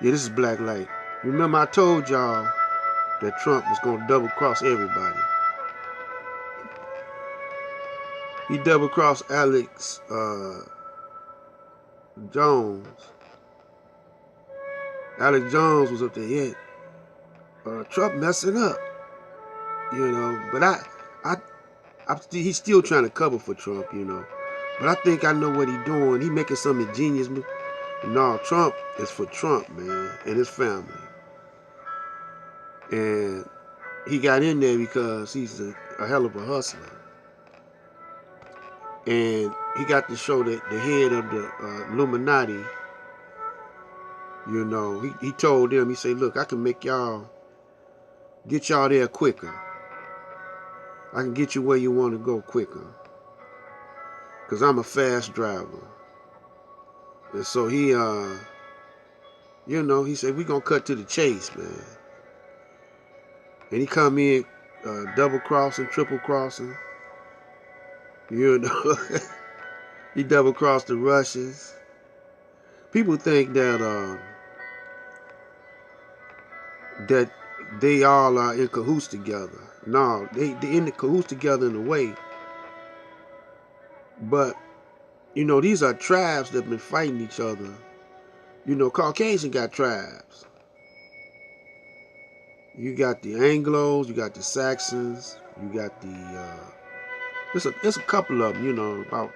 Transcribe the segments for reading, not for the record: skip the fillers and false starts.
Yeah, this is Black Light. Remember I told y'all that Trump was going to double cross everybody. He double crossed Alex Jones. Alex Jones was up there. Yeah, Trump messing up, But he's still trying to cover for Trump. But I think I know what he's doing. He making some ingenious move. No, Trump is for Trump, man, and his family. And he got in there because he's a hell of a hustler. And he got to show that the head of the Illuminati, he told them, he said, look, I can make get y'all there quicker. I can get you where you want to go quicker. Because I'm a fast driver. And so he said, we're going to cut to the chase, man. And he come in double crossing, triple crossing. He double crossed the Russians. People think that they all are in cahoots together. No, they in the cahoots together in a way. But, these are tribes that have been fighting each other. Caucasian got tribes. You got the Anglos, you got the Saxons, you got the there's a couple of them, about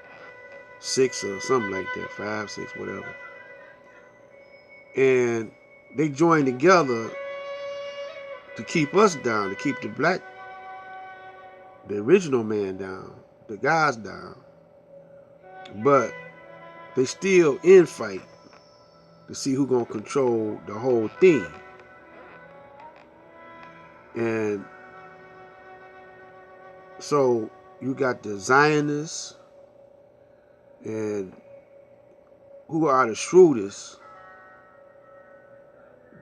6 or something like that, 5, 6, whatever. And they joined together to keep us down, to keep the original man down, the guys down. But they still infight to see who's gonna control the whole thing. And so you got the Zionists, and who are the shrewdest.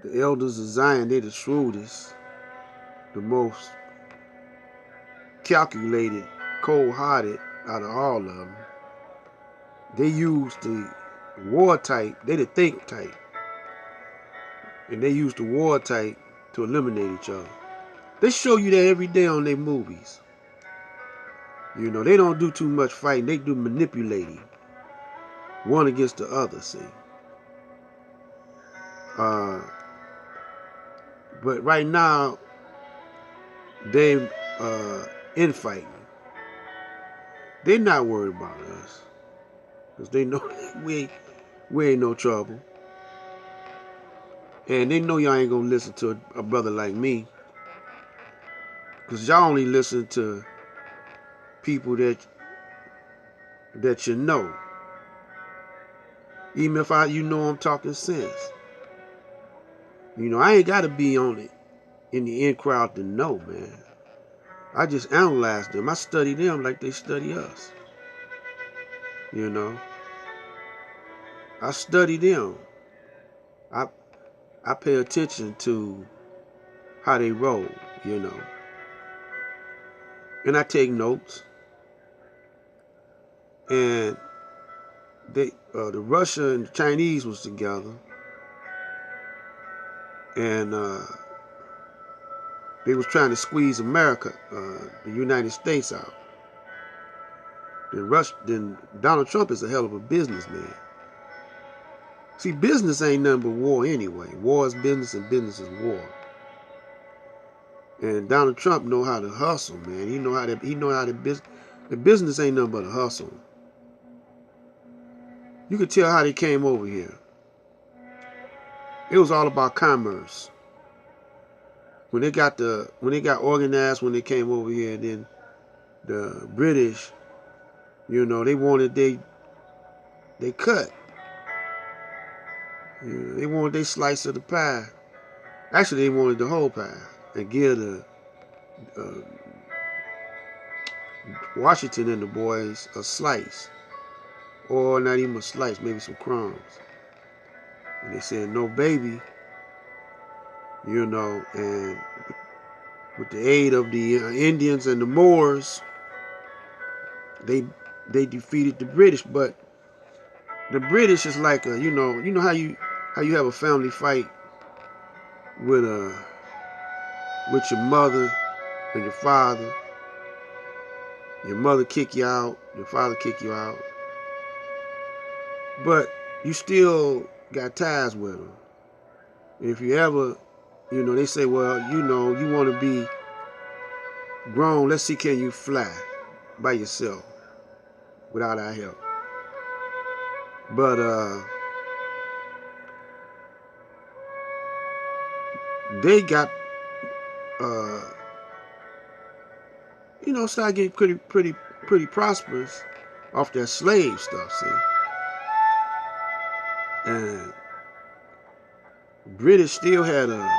The elders of Zion, they're the shrewdest, the most calculated, cold-hearted out of all of them. They use the war type, they the think type. And they use the war type to eliminate each other. They show you that every day on their movies. They don't do too much fighting. They do manipulating. One against the other, see. But right now, they infighting. They're not worried about us. Because they know we ain't no trouble. And they know y'all ain't going to listen to a brother like me. Because y'all only listen to people that you know. Even if I'm talking sense. I ain't got to be on it in the in crowd to know, man. I just analyze them. I study them like they study us. I study them. I pay attention to how they roll, And I take notes. And the Russia and the Chinese was together. And they was trying to squeeze America, the United States out. Then Donald Trump is a hell of a businessman. See, business ain't nothing but war anyway. War is business and business is war. And Donald Trump know how to hustle, man. He know how to the business ain't nothing but a hustle. You could tell how they came over here. It was all about commerce. When they got organized, when they came over here, then the British, they wanted they cut. They wanted their slice of the pie. Actually, they wanted the whole pie and give the Washington and the boys a slice, or not even a slice, maybe some crumbs. And they said, no, baby. And with the aid of the Indians and the Moors, they defeated the British. But the British is like you know how you how you have a family fight with your mother and your father. Your mother kick you out, your father kick you out, but you still got ties with them. If you ever, they say, well, you want to be grown. Let's see, can you fly by yourself without our help? But they got, started getting pretty prosperous off that slave stuff. See, and British still had a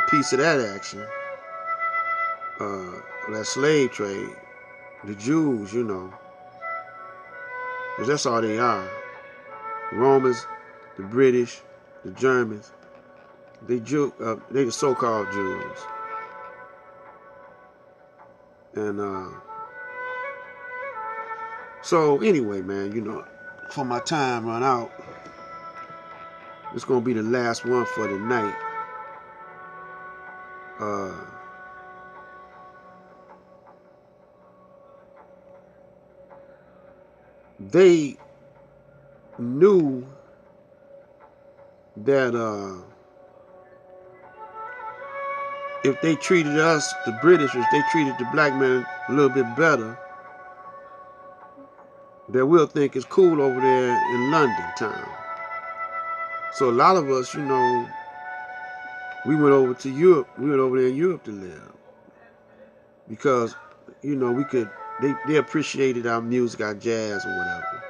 piece of that action, that slave trade. The Jews, because that's all they are. Romans, the British, the Germans, they the so-called Jews. And so anyway, man, for my time run out, it's gonna be the last one for the night. They knew that if they treated us, the British, if they treated the black man a little bit better, that we'll think it's cool over there in London town. So a lot of us, we went over to Europe. We went over there in Europe to live because, we could. They appreciated our music, our jazz, or whatever.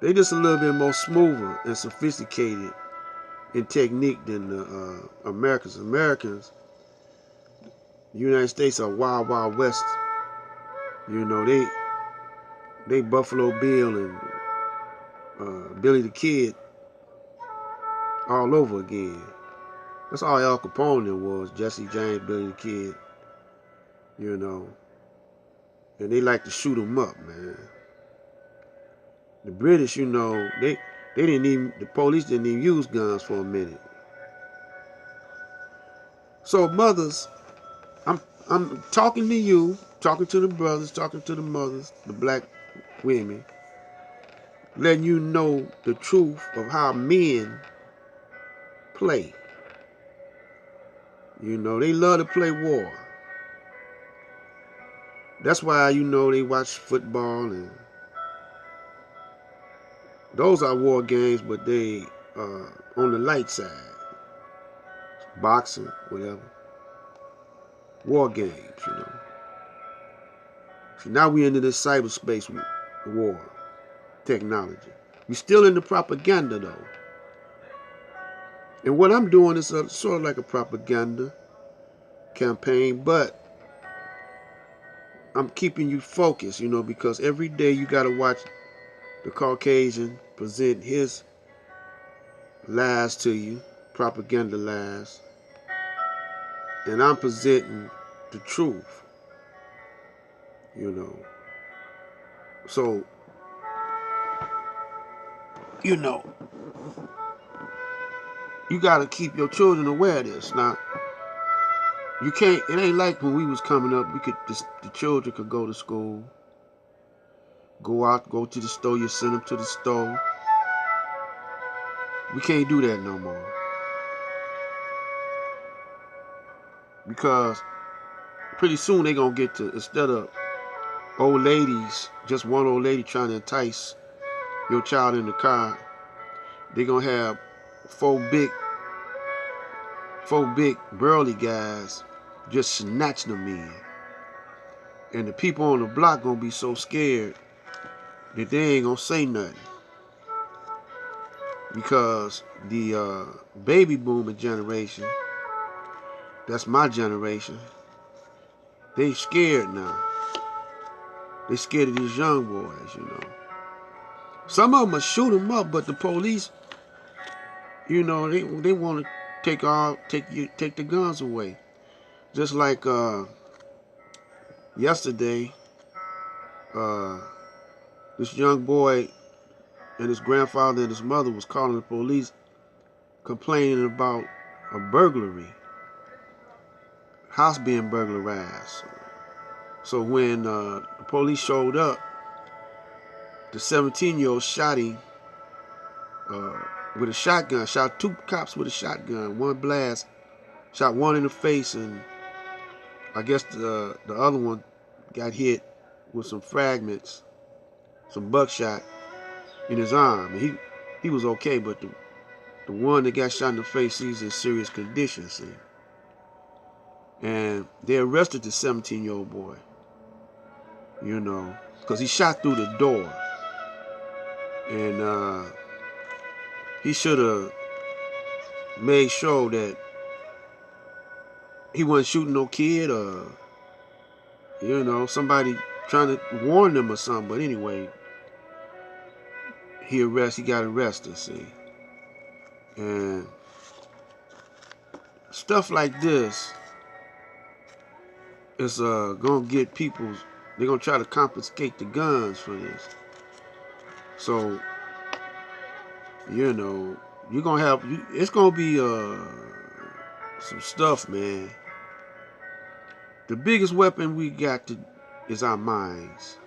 They just a little bit more smoother and sophisticated in technique than the Americans. Americans, the United States are wild, wild west. They Buffalo Bill and Billy the Kid all over again. That's all Al Capone was, Jesse James, Billy the Kid, and they like to shoot them up, man. The British, they didn't even, the police didn't even use guns for a minute. So mothers, I'm talking to you, talking to the brothers, talking to the mothers, the black women, letting you know the truth of how men play. They love to play war. That's why, they watch football, and those are war games, but they on the light side. Boxing, whatever. War games, So now we into this cyberspace war technology. We still in the propaganda, though. And what I'm doing is sort of like a propaganda campaign, but I'm keeping you focused, because every day you got to watch the Caucasian present his lies to you, propaganda lies, and I'm presenting the truth, So, you got to keep your children aware of this. Now, you can't, it ain't like when we was coming up, the children could go to school, go out, go to the store, you send them to the store. We can't do that no more. Because pretty soon they gonna get to, instead of old ladies, just one old lady trying to entice your child in the car, they gonna have four big burly guys just snatching them in. And the people on the block gonna be so scared that they ain't gonna say nothing. Because the baby boomer generation, that's my generation, they scared now. They scared of these young boys, Some of them will shoot them up, but the police, they want to take the guns away. Just like yesterday, this young boy and his grandfather and his mother was calling the police, complaining about a burglary, house being burglarized. So when the police showed up, the 17-year-old shot him with a shotgun. Shot 2 cops with a shotgun. One blast, shot one in the face, and I guess the other one got hit with some fragments, some buckshot in his arm. And he was okay, but the one that got shot in the face, he's in serious condition, see. And they arrested the 17-year-old boy, you know, because he shot through the door. And he should have made sure that he wasn't shooting no kid, or, you know, somebody trying to warn them or something. But anyway, he got arrested, see. And stuff like this is gonna get people, they're gonna try to confiscate the guns for this. So, you know, you're gonna have, it's gonna be some stuff, man. The biggest weapon we got is our minds.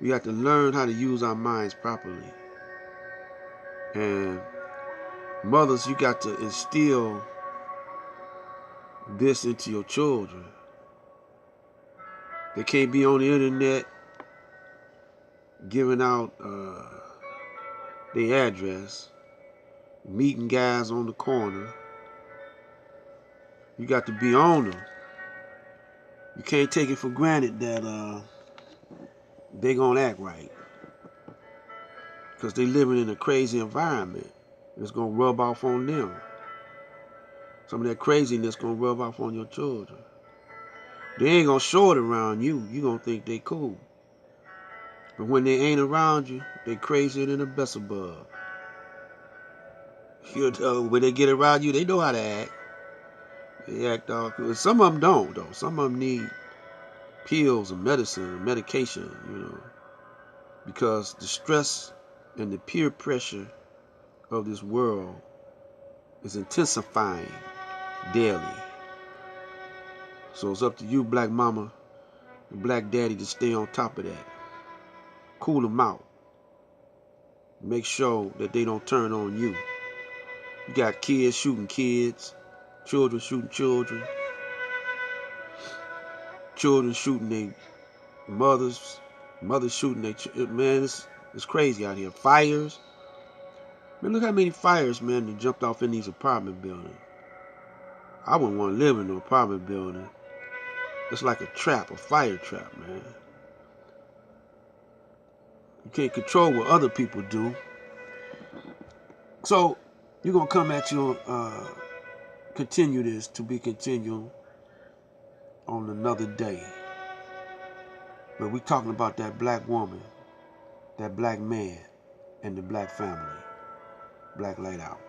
We have to learn how to use our minds properly. And mothers, you got to instill this into your children. They can't be on the internet giving out their address, meeting guys on the corner. You got to be on them. You can't take it for granted that they gonna act right, because they living in a crazy environment. It's gonna rub off on them. Some of that craziness gonna rub off on your children. They ain't gonna show it around you. You gonna think they cool. But when they ain't around you, they crazier than a Beelzebub. You know, when they get around you, they know how to act. They act all cool. Some of them don't, though. Some of them need pills and medicine and medication, you know, because the stress and the peer pressure of this world is intensifying daily. So it's up to you, black mama and black daddy, to stay on top of that. Cool them out. Make sure that they don't turn on you. You got kids shooting kids, children shooting children, children shooting their mothers, mothers shooting their children. Man, it's crazy out here. Fires. Man, look how many fires, man, that jumped off in these apartment buildings. I wouldn't want to live in no apartment building. It's like a trap, a fire trap, man. You can't control what other people do. So, you're going to come at you, continue this to be continued on another day. But we're talking about that black woman, that black man, and the black family. Black light out.